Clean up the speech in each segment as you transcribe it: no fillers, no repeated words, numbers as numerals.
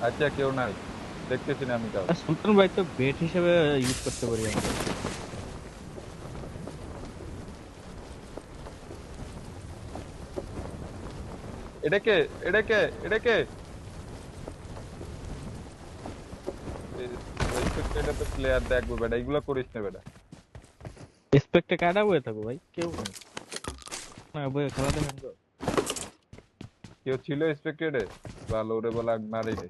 আচ্ছা কেউ নাই, দেখতেছি না আমি কাউ। আর সুলতান ভাই তো বেট হিসেবে ইউজ করতে পারি আমরা। এটা কে? এটা কে? এটা কে? এটা তো প্লেয়ার দেখবো বেটা, এগুলো করিস না বেটা। স্পেক্টে কাটা বয়ে থাকো ভাই, কেউ নেই না বয়ে খেলা দেখেন তো। কেউ ছিল এক্সপেক্টেডে? ভালো, ওরে বলা মারি রে।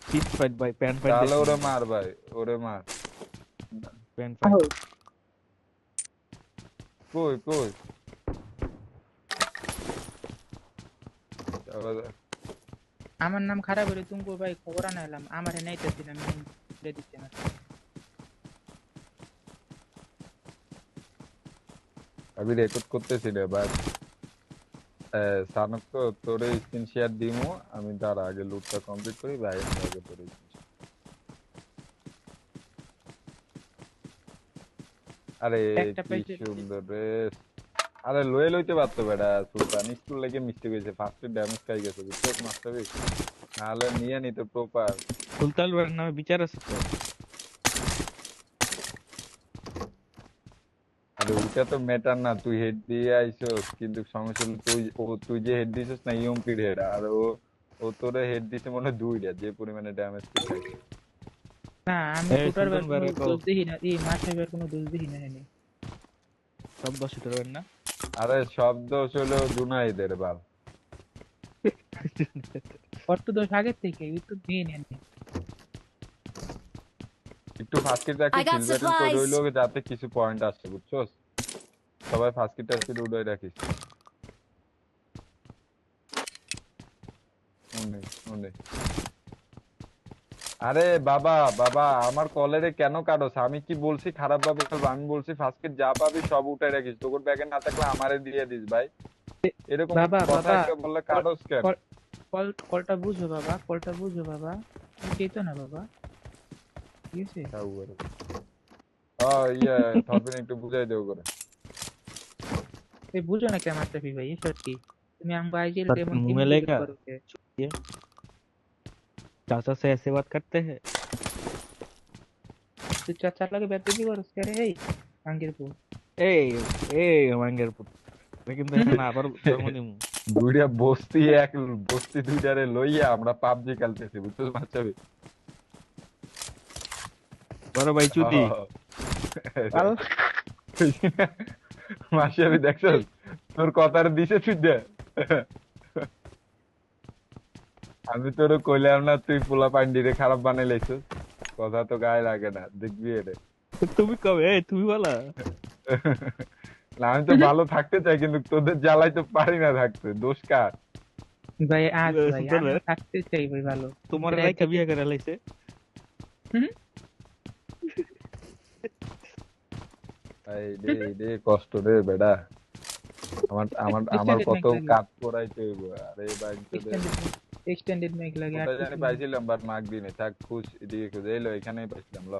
পিস ফাইট ভাই, প্যান ফাইট তাহলে দেখছেন ওরে আমরা। মার ভাই, ওরে মার। Pan fight. কই কই? আবার- আমার নাম খারাপ হলে তুমি ভাই খবর আনাইলাম আমার নাইতেছিলাম দিচ্ছে না। আমি রেকর্ড করতেছি রে ভাই। সানক তো তোরে স্ক্রিন শেয়ার দিমু। আমি তার আগে লুটটা কমপ্লিট করি ভাই, আমি আগে তোরে আরে একটা কি পাইছে সুন্দর রে। আরে লয়ে লইতে পারতো বেটা, সুলতান স্কুল লেগে মিস্টেক হয়েছে, ফার্স্টে ড্যামেজ খাই গেছে বুঝছো মাস্টার। নাহলে নিয়ে নিত প্রপার। সুলতান ভাইয়ের নামে বিচার আছে তো। আরে ওইটা তো ম্যাটার না, তুই হেড দিয়ে আইছস, কিন্তু সমস্যা হলো তুই যে হেড দিছিস না ইয়মপির হেড, আর ও তোরে হেড দিছে মনে হয় দুইটা, যে পরিমাণে ড্যামেজ তুই খাইছিস। না আমি এই শুটার সুলতান ভাইয়ের কোনো ভাইয়ের কও, দোষ দেখি না, এই মাস্টার ভাইয়ের কোনো দোষ দেখি না এনে। সব দোষী ধরবেন না। আরে শব্দ হলো জুনাইদের বাল। ওর তো দোষ আগের থেকে ওই তো নিয়ে নেন। একটু ফার্স্ট কিট রাখি, I got সিল ব্যাটেল করে supplies. রইলো, যাতে কিছু পয়েন্ট আসে বুঝছস। সবাই ফার্স্ট কিট টাস্ট কিট উড়াই রাখিস। শুনে শুনে। আরে বাবা, বাবা আমার কলেরে কেন কাটছ? আমি কি বলছি খারাপ ভাবে খেলবো? আমি বলছি ফার্স্ট কিট যা পাবি সব উঠাই রাখিস, তোর ব্যাগে না থাকলে আমারে দিয়ে দিস ভাই। এরকম বাবা কথা বাবা একটা বললে কাটছ কেন? কলটা বুঝো বাবা, কলটা বুঝো বাবা, বুঝেই তো না বাবা, ঠিক আছে? তাও বলে। ইয়া, থরবিন একটু বুঝাই দেও করে। এই বুঝো না কে মাস্টারফি ভাই, এসব কি তুমি আমাকে আইজিএল सर এমন मुंह में ডিমোটিভেট लेगा করো কে? ये चाचा से ऐसे बात करते हैं। তুই চাচার লাগে ব্যাপারই করো কে রে? এই আঙ্গের পু ए ए মাঙ্গের পুত, কিন্তু এখন আবার জন্ম দিমু। দুইটা বস্তি, এক বস্তি দুইটারে লইয়া আমরা পাবজি খেলতেছি বুঝছো মাচাবি। বড় ভাই চুদি। পাল মাসিয়াবি দেখছস, তোর কথার দিছে তুই দে। আমি তোর কইলাম না তুই পোলা পান্ডিরে খারাপ বানাই লাইছস? কথা তো গায়ে লাগে না, দেখবি এটা। তুমি কবে তুমি বলা। না আমি তো ভালো থাকতে চাই, কিন্তু তোদের জ্বালাই তো পারি না থাকতে, দোষ কার? ভাই আজ ভাই সুলতান ভাই আমিও থাকতে চাই ভাই ভালো, কিন্তু তোমার রাত লাইকা দেখে বিয়ে করে লাইছে। হুম? এই রে এই রে কষ্ট রে বেটা। আমার আমার আমার এক্সটেন্ডেড কত ম্যাগ লাগে, কাজ করাইতে হইব। আরে ভাই তোদের এক্সটেন্ডেড ম্যাগ লাগে আর কোথায় জানি কিছু না। পাইছিলাম, বাট মার্ক দিনে থাক, খুশ এদিকে খুঁজে এলো, এখানেই পাইছিলাম ল।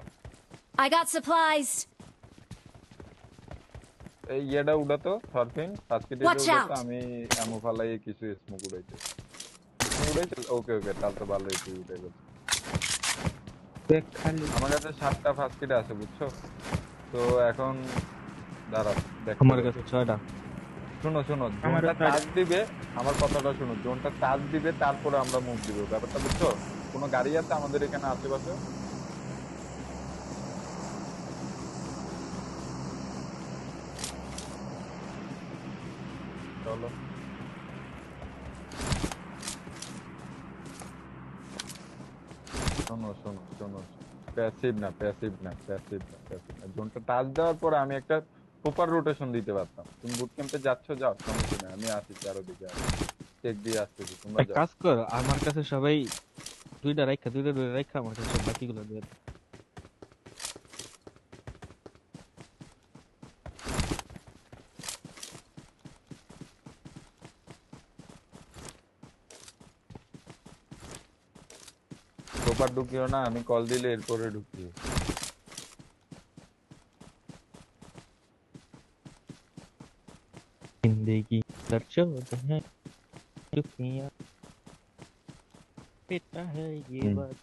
I got supplies. এই ইয়েটা উড়াতো থরফিন, ফার্স্ট এটা Watch উড়াতো, out. আমি এমো ফালাই কিছু স্মোক উড়াইতে। স্মোক উড়াইছে, ওকে ওকে, তাহলে তো ভালোই, তুই উঠে গেল। ব্যাগ খালি। আমার কাছে 7টা ফার্স্ট কিট আছে বুঝছো। তো এখন দাঁড়াও, দেখতে আমার দে। কাছে 6টা। শোনো শোনো, আমারও জোনটা ছয়টা। চার্জ দিবে, আমার কথাটা শোনো, জোনটা চার্জ দিবে তারপরে আমরা মুভ দিব, ব্যাপারটা বুঝছো? কোনো গাড়ি আছে আমাদের এখানে আশেপাশে? চলো। শোনো শোনো শোনো, প্যাসিভ না প্যাসিভ না প্যাসিভ না প্যাসিভ না, জোনটা টাচ দেওয়ার পরে আমি একটা প্রপার রোটেশন দিতে পারতাম। তুমি বুট ক্যাম্পে যাচ্ছ, যাও, সমস্যা নেই, আমি আসি চারোদিকে, চেক দিয়ে আসতেছি, তোমরা এক যাও। কাজ কর, আমার কাছে সবাই দুইটা রাখা আমার কাছে সব বাকিগুলো দিয়ে দে। প্রপার ঢুকিও না, আমি কল দিলে এরপরে ঢুকিও। जिंदगी दर्द है चुपिया पिता है ये बात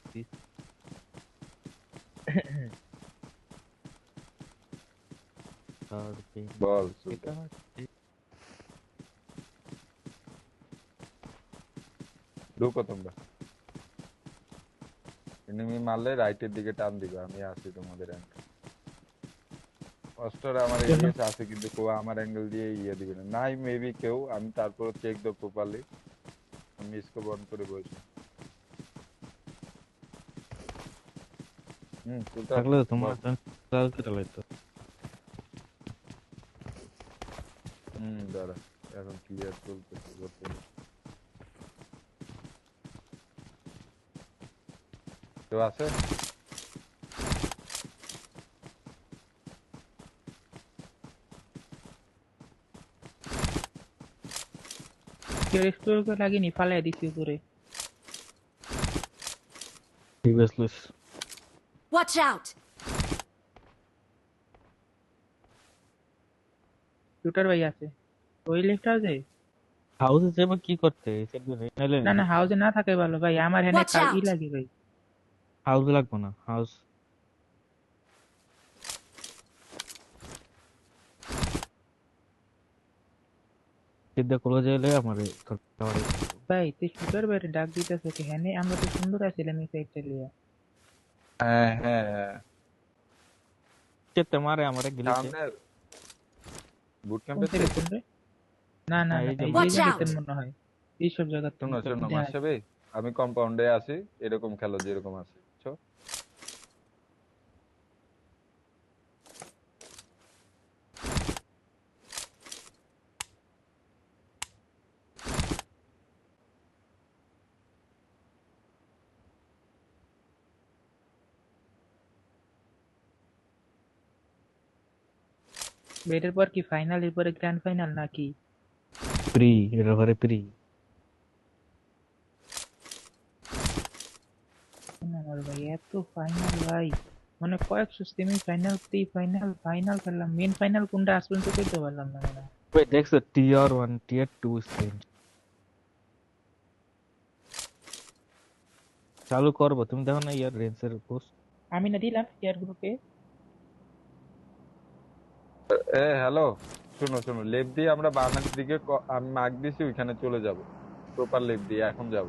और पे বল पिता ঢুকো তোমরা এনিমি মারলে রাইটের দিকে টান দিবে আমি আসি তোমাদের অ্যাঙ্গেল অস্টার আমার এরিয়াস আছে কিন্তু কেউ আমার অ্যাঙ্গেল দিয়ে ইয়ে দিবে না নাই মেবি কেউ আমি তারপর চেক দেব প্রপারলি আমি স্কোপ অন করে বলছি সুলতান থাকলে তো তোমার বল। চালতে চালাইতো দাঁড়া এখন ক্লিয়ার চলতেছে বর্তমানে কেউ আছে কেউ এক্সপ্লোর করে লাগেনি, ফালাই দিছি উপরে। Previously Watch out! শুটার ভাই আছে ওই লেফট হাউসে। হাউসে যাবে কি করতে নাইলে না না, হাউসে না থাকে ভালো ভাই, আমার হেনে Watch out! ই লাগে ভাই। হাউস লাগবো না হাউস সিদ্ধা করে যাইলে আমার ভাই তুই শুটার ভাই ডাক দিতেছে কি হেনে, আমরা তো সুন্দর আছিলাম এই সাইডটা লিয়া। হ্যাঁ হ্যাঁ হ্যাঁ চেতে মারে আমারে গিলিছে সামনে বুট কোন ক্যাম্পে সেকশন রে? না না এই না, যে এই Watch যে out! যেতেন মনে হয় এইসব জায়গা। শোনো শোনো মাসাবে আমি কম্পাউন্ডে আছি এরকম খেলো যেরকম আছে বুঝছো এটার পর কি ফাইনাল, এরপরে গ্র্যান্ড ফাইনাল নাকি? প্রি এর ঘরে প্রি আমার ভাই এত ফাইনাল ভাই, মানে কয়েকশো semi final, pre final, final খেললাম, মেন ফাইনাল কোনটা আজ পর্যন্ত করতে পারলাম না মানে। ওই দেখছো টিআর 1 টিআর 2 স্ক্রিন চালু করব তুমি দেখো না ইয়ার রেঞ্জের পোস্ট আমি না দিলাম শেয়ার গ্রুপে। হ্যালো শোনো শোনো লেফট দিয়ে আমরা বামের দিকে আমি মার্ক দিছি ওইখানে চলে যাব প্রপার লেফট দিয়ে এখন যাব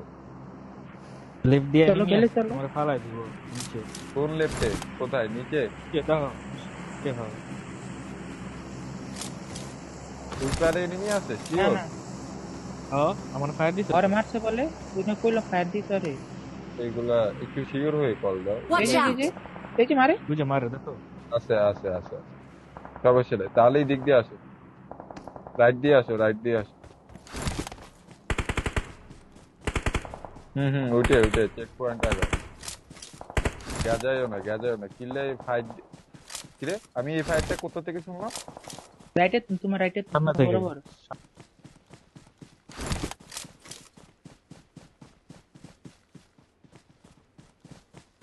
লেফট দিয়ে চলো, গেলে চলো। তোমার ফালাই দিব নিচে কোন লেফটে কোথায় নিচে এটা কে হবে উপরে এনিমি আছে না শিওর না, হ্যাঁ আমার ফায়ার দিছে ওরে মারছে বলে তুই না কইলো ফায়ার দিতে রে। এইগুলা একটু শিওর হয়ে কল দাও এই Watch যে out! এই যে মারে। বুঝে মারে দেখো আছে আছে আছে সবাই ছেলে তাহলে এই দিক দিয়ে আসো রাইট দিয়ে আসো রাইট দিয়ে আসো ওইটাই ওইটাই চেক পয়েন্ট আগে গেজায়ও না কিনলে ফাইট কিরে আমি এই ফাইটটা কোথা থেকে শুনলাম রাইটে, তোমার রাইটে সামনে থেকে। বরাবর।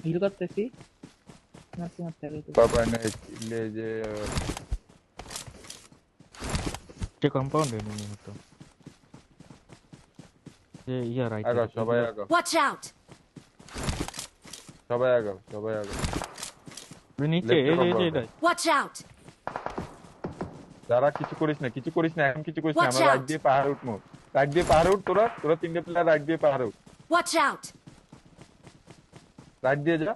হিল করতেছি না তোমার থেকে। বাবা না কিনলে যে যে কম্পাউন্ড এনিমি হতো যে ইয়া রাইট আগাও সবাই আগাও Watch out! সবাই আগাও সবাই আগাও নিচে Left এ এই যে compound। এটা Watch out! যারা কিছু করিস না এখন কিছু করিস না Watch আমরা রাইট out! দিয়ে পাহাড় উঠবো রাইট দিয়ে পাহাড় উঠ তোরা তিনটে প্লেয়ার রাইট দিয়ে পাহাড় উঠ Watch out! রাইট দিয়ে যা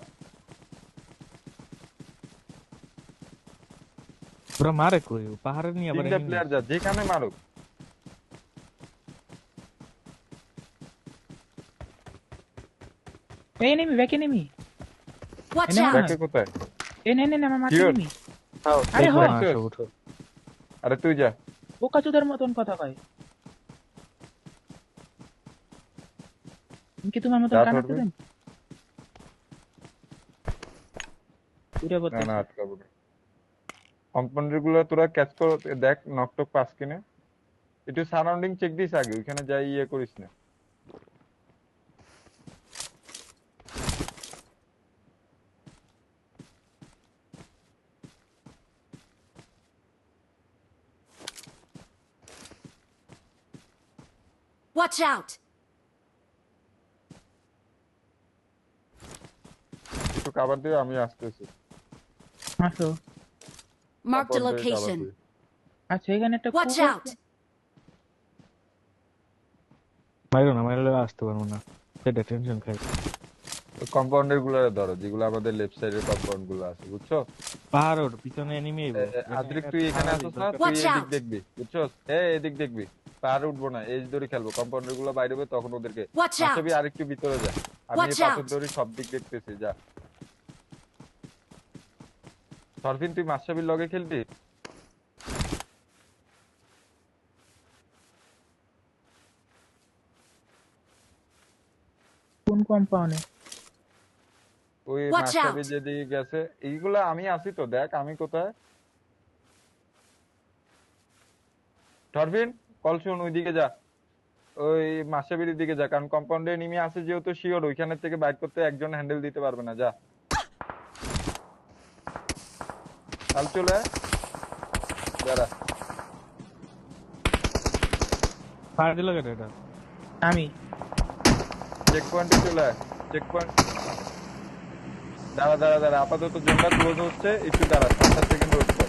পুরো মারে কই পাহাড়ে নিয়ে আবার তিনটে প্লেয়ার যা যেখানে মারুক এই নেমি ব্যাকে নেমি। Watch Enemy out! ব্যাকে কোথায় এই নে নে নে, আমার মারতে Sure. নেমি। আরে দেখো, হ্যাঁ, দেখো। উঠো আরে তুই যা বোকাচোদার মতন কথা কয়। আমি কি তোমার মতন যা কানাতে ধরবে। দেন? পুরো না বলতে না আটকাবো না কম্পাউন্ডার গুলো তোরা ক্যাচ কর দেখ নকটক পাস কিনে একটু সারাউন্ডিং চেক দিস আগে ওইখানে যাই ইয়ে করিস না Watch Watch out! একটু কাভার দিও, আমি আসতেছি। আসো। Marked a Compound দিয়ে cover location. দিই। আচ্ছা এখানে একটা Watch কুকুর out! মাইরো না, মাইরলে আসতে পারবো না, সেটা টেনশন খাই। ওই কম্পাউন্ডার গুলো ধরো, যেগুলো আমাদের লেফট সাইডের কম্পাউন্ড গুলো আছে, বুঝছো? পাহাড়ের পিছনে এনিমি আদ্রিক তুই এখানে আসছ না, তুই Watch এদিক out! দেখবি, বুঝছস? এদিক দেখবি। পাহাড়ে উঠবো না, এই ধরে খেলবো। কম্পাউন্ডার গুলো বাইরে হবে, তখন ওদেরকে Watch out! মাসাবি আরেকটু ভিতরে যা। আমি এই Watch পাথর out! ধরে সব দিক দেখতেছি, যা। সরফিন, তুই মাসাবির লগে খেলবি? কোন কম্পাউন্ডে? ওই Watch মাসাবি out! যেদিকে গেছে, এইগুলা আমি আছি তো, দেখ আমি কোথায়। সরফিন, কল শুন, ওইদিকে যা। ওই মাসাবির দিকে যা, কারণ কম্পাউন্ডে এনিমি আছে যেহেতু শিওর ওইখানে থেকে বাইর করতে একজন হ্যান্ডেল দিতে পারবে না, যা। কাল চলে আয়। দাঁড়া। ফায়ার দিল কেটে এটা। আমি চেক পয়েন্টে চলে আয়। Checkpoint. দাঁড়া দাঁড়া দাঁড়া, আপাতত জোনটা ক্লোজ হচ্ছে, একটু দাঁড়া, 7 সেকেন্ড ওয়েট কর।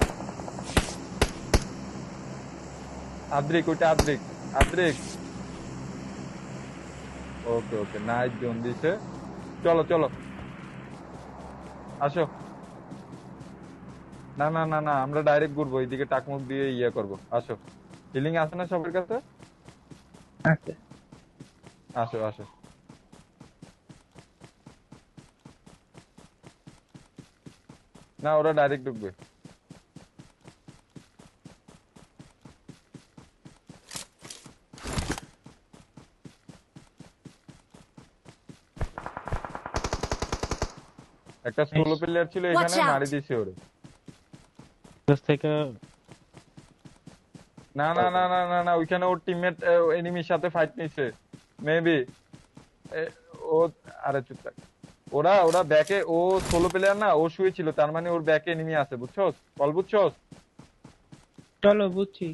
আদ্রিক, ওইটা আদ্রিক। আদ্রিক। ওকে ওকে, নাইস জোন দিছে। চলো চলো, আসো। না না না না, আমরা ডাইরেক্ট ঘুরবো, এইদিকে টাকমুখ দিয়ে ইয়ে করবো, আসো। হিলিং আছে না সবার কাছে? আচ্ছা আসো আসো। না, ওরা ডাইরেক্ট ঢুকবে। একটা সোলো প্লেয়ার ছিল Watch এখানে, out! মারি দিছে ওরে। কাছ থেকে না না না না না না, ওইখানে ওর টিমমেট এনিমির সাথে ফাইট নিছে মেবি। ও, আরে চুপ থাক। ওরা ওরা ব্যাকে, ও সোলো প্লেয়ার না, ও শুয়েছিল, তার মানে ওর ব্যাকে এনিমি আছে, বুঝছস? কল, বুঝছস? চলো বুঝছি।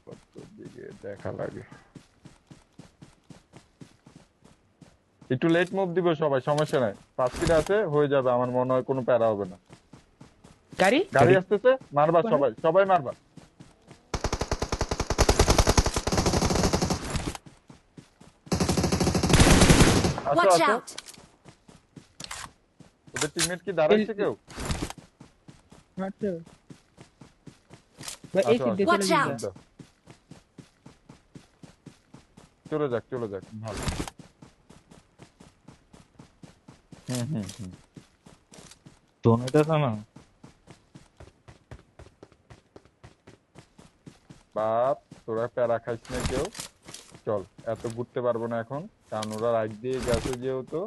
কত দিকে দেখা লাগে। একটু লেট মুভ দিব সবাই, সমস্যা নাই। 5 কিলো আছে, হয়ে যাবে, আমার মনে হয় কোনো প্যারা হবে না। গাড়ি গাড়ি আসতেছে, মারবা সবাই, সবাই মারবা। আসো Watch আসো। out! ওদের টিমমেট কি দাঁড়াইছে কেউ? আচ্ছা ভাই এই আসো সিট আসো, দিয়ে চলে Watch যাই। out! চলে যাক চলে যাক, ভালো। হুম। জোন হইতেছে না। বাপ, তোরা প্যারা খাইস না কেউ। চল, এত ঘুরতে পারবো না এখন, কারণ ওরা রাইট দিয়ে গেছে যেহেতু।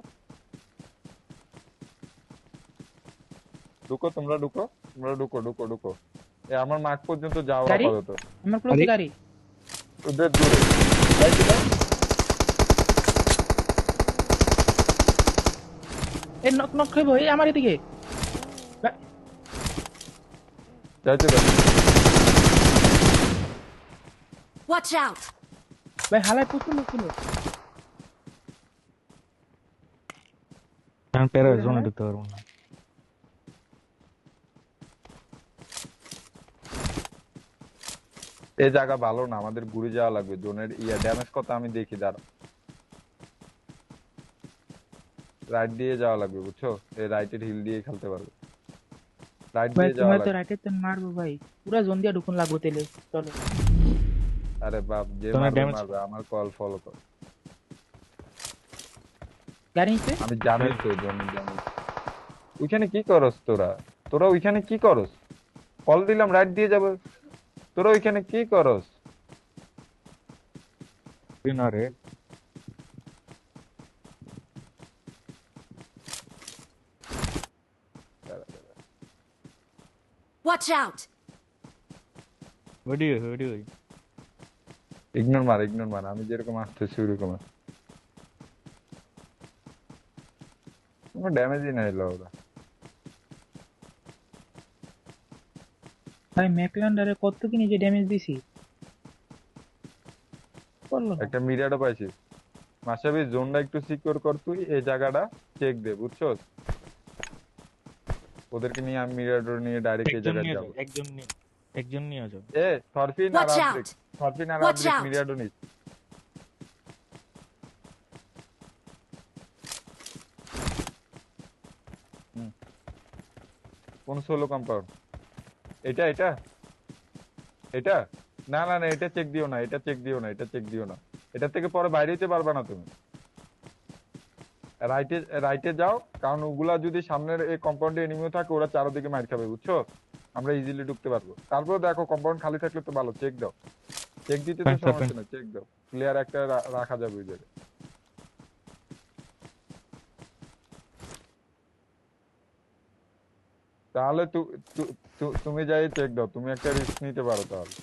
ঢুকো তোমরা, ঢুকো তোমরা, ঢুকো ঢুকো ঢুকো। আমার মাঠ পর্যন্ত যাও গাড়ি? আপাতত। আমার ক্লোজে গাড়ি। ওদের দূরে যাইতে দাও। এই নক নক খাইবো এই আমার এদিকে। যাইতে দাও। Watch out! ভাই হালাই প্রচুর লোক ছিল। এখন পেরে জোনে ঢুকতে পারবো না। এই জায়গা ভালো না, আমাদের ঘুরে যাওয়া লাগবে। জোনের ড্যামেজ কত আমি দেখি, দাঁড়া। রাইট দিয়ে যাওয়া লাগবে, বুঝছো? এই রাইটের হিল দিয়ে খেলতে পারবে। রাইট ভাই দিয়ে যাওয়া তোমার তো লাগবে। রাইটে তো মারবো ভাই, পুরা জোন দিয়া ঢুকুন লাগবো তেলে। চলো আরে বাপ, যে জোনের মারবে damage মারবে, আমার কল ফলো কর। গাড়ি নিচে। আমি জানি তো জোনের ড্যামেজ। ওইখানে কি করস তোরা? তোরা ওইখানে কি করস? কল দিলাম রাইট দিয়ে যাবে, তোরা ওইখানে কি করস? না রে, Watch out! ওডি ওডি। ইগনোর মার, আমি যেরকম আসতেছি ওরকম আস। কোনো ড্যামেজই নাই লো ওরা। ভাই ম্যাকল্যান্ডারে কত কি নিজে ড্যামেজ দিছি। করলো না। একটা মিরাডও পাইছি। মাসাবি জোনটা একটু সিকিউর কর, তুই এই জায়গাটা চেক দে, বুঝছস? ওদেরকে নিয়ে আমি মিরাডো নিয়ে ডাইরেক্ট এই একজন জায়গায় নিয়ে যাব। যাও, একজন নিয়ে যাও। এ থরফিন আর Watch আদ্রিক, out! থরফিন আর Watch আদ্রিক out! মিরাডো নিস। হুম, কোন সোলো কম্পাউন্ড? এটা এটা এটা না না না, এটা চেক দিও না, এটা চেক দিও না, এটা চেক দিও না। এটা থেকে পরে বাইরে যেতে পারবা না তুমি। রাইটে রাইটে যাও, কারণ ওগুলা যদি সামনের এই কম্পাউন্ডে এনিমিও থাকে ওরা চারদিকে মার খাবে, বুঝছো? আমরা ইজিলি ঢুকতে পারবো। তারপর দেখো কম্পাউন্ড খালি থাকলে তো ভালো, চেক দাও। চেক দিতে তো ফাইন স্যার, ফাইন। সমস্যা নেই, চেক দাও। প্লেয়ার একটা রাখা যাবে ওই জায়গায়। তাহলে তুমি যাই চেক দাও, তুমি একটা রিস্ক নিতে পারো তাহলে।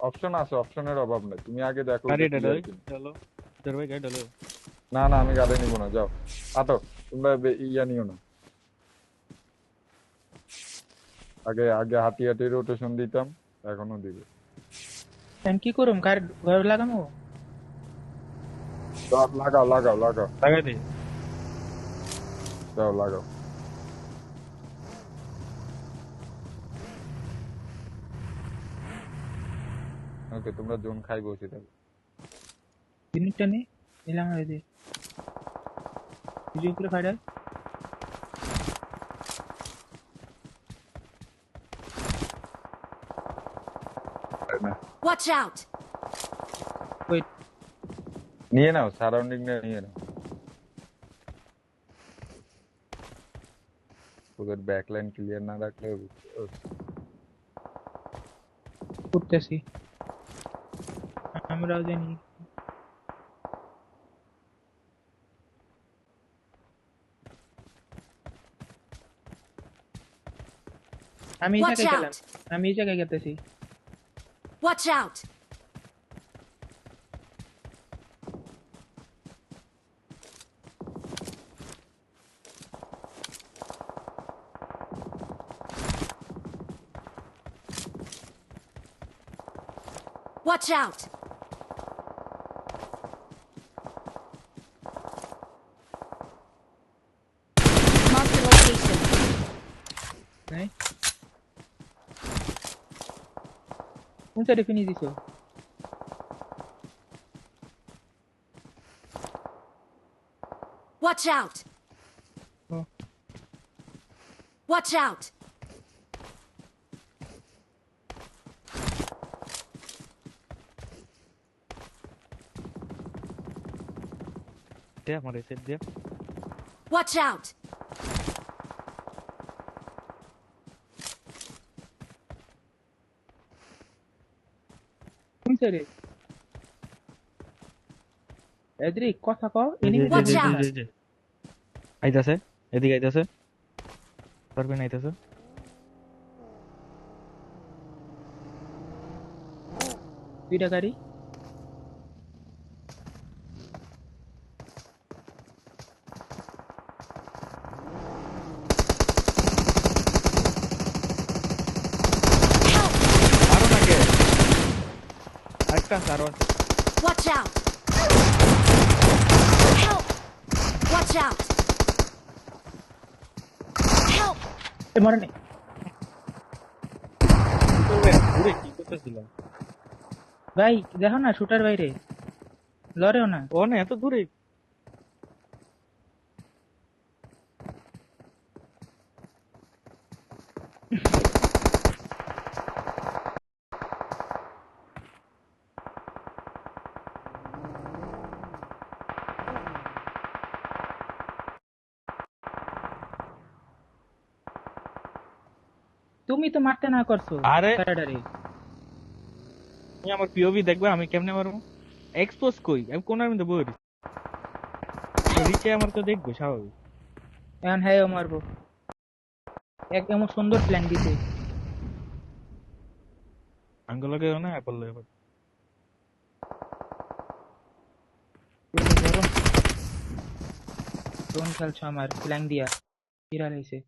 অপশন আছে, অপশনের অভাব নেই, তুমি আগে দেখো গাড়ি ওটা ডালো, ক্লিয়ার কিনা। ডালো। ইধর ভাই গাড়ি ডালো। না না, আমি গাড়ি নিবো না, যাও। আটো, তোমরা ইয়া নিও না। আগে আগে হাঁটি হাঁটি রোটেশন দিতাম, এখনো দিবে। এখন কি করুম, কার ঘর লাগামো? লাগাও লাগাও লাগাও, লাগাই দে। যাও লাগাও। ওকে, তোমরা জোন খাই বসে থাকো। জিনিসটা নে, নিলাম আর দে। উপরে ফাইডাল। না, Watch out! ওয়েট, নিয়ে নাও, সারাউন্ডিং নিয়ে নাও। ওদের ব্যাকলাইন ক্লিয়ার না রাখলে করতেছি। আমরাও জানি। আমি এই Watch জায়গায় গেলাম, out! আমি এই জায়গায় গেতেছি। Watch out! Watch out! Mark the location. নাই, কোন সাইডে ফিনিশ দিছো? Watch out! Oh. Watch out! দে আমার এই সাইড দে। Watch out! কোন সাইডে? এদ্রিক কথা কও, এই এনিমি যে, Watch এই যে, out! এই যে। আইতাছে, এদিকে আইতাছে। পারবেন আইতাছে। দুইটা গাড়ি। আরো নাকি? আরেকটা আছে, আরো আছে। Watch out! Help! Watch out! Help! এ মরে নাই। কি করবেন? ঘুরে কি করতেছিলাম? ভাই দেখো না, শুটার বাইরে লড়েও না। ও না, এত দূরে। তুমি তো মারতে না করছো আরে প্যারাডারে। তুমি আমার পিওভি দেখবে আমি কেমনে মারবো? এক্সপোজ কই? আমি কোনার মধ্যে বই রইছি। রিচে আমার তো দেখবে স্বাভাবিক। এখন হ্যাঁ মারবো। এক এমন সুন্দর প্ল্যান দিতে। আঙ্গুল লাগে না অ্যাপল লাগে। ড্রোন খেলছো আমার প্ল্যান দিয়া, বিড়াল হয়েছে।